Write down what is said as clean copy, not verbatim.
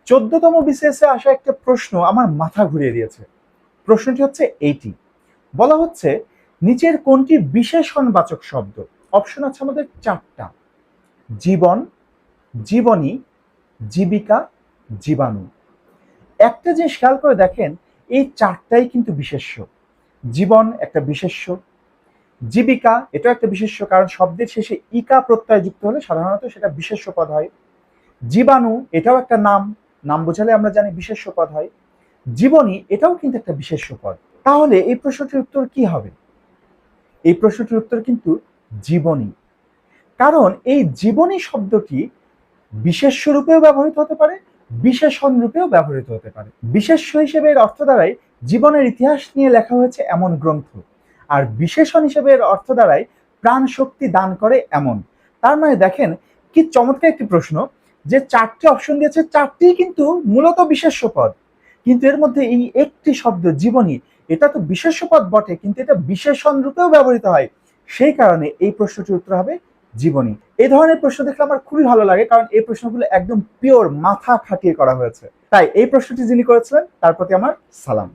14তম বিসিএসে আসা একটা প্রশ্ন আমার মাথা ঘুরিয়ে দিয়েছে। প্রশ্নটি হচ্ছে এইটি, বলা হচ্ছে নিচের কোনটি বিশেষণবাচক শব্দ? অপশন আছে আমাদের 4টা: জীবন, জীবনী, জীবিকা, জীবাণু। একটা জিনিস খেয়াল করে দেখেন, এই 4টাই কিন্তু বিশেষ্য। জীবন একটা বিশেষ্য, জীবিকা এটাও একটা বিশেষ্য, কারণ শব্দের শেষে ইকা প্রত্যয় যুক্ত হলে সাধারণত সেটা বিশেষ্য পদ হয়। জীবাণু এটাও একটা নাম, নাম বোঝালে আমরা জানি বিশেষ্য পদ হয়। জীবনী এটাও কিন্তু একটা বিশেষ্য পদ। তাহলে এই প্রশ্নটির উত্তর কি হবে? এই প্রশ্নটির উত্তর কিন্তু জীবনী। কারণ এই জীবনী শব্দটি বিশেষ্য রূপেও ব্যবহৃত হতে পারে, বিশেষণ রূপেও ব্যবহৃত হতে পারে। বিশেষ্য হিসেবে এর অর্থ দাঁড়ায় জীবনের ইতিহাস নিয়ে লেখা হয়েছে এমন গ্রন্থ, আর বিশেষণ হিসেবে এর অর্থ দাঁড়ায় প্রাণ শক্তি দান করে এমন। তার মানে দেখেন কি চমৎকার একটি প্রশ্ন, যে 4টি অপশন দিয়েছে, 4টিই কিন্তু মূলত বিশেষ্য পদ, কিন্তু এর মধ্যে এই একটি শব্দ জীবনী, এটা তো বিশেষ্য পদ বটে, কিন্তু এটা বিশেষণ রূপেও ব্যবহৃত হয়। সেই কারণে এই প্রশ্নটির উত্তর হবে জীবনী। এই ধরনের প্রশ্ন দেখলে আমার খুবই ভালো লাগে, কারণ এই প্রশ্নগুলো একদম পিওর মাথা খাটিয়ে করা হয়েছে। তাই এই প্রশ্নটি যিনি করেছিলেন তার প্রতি আমার সালাম।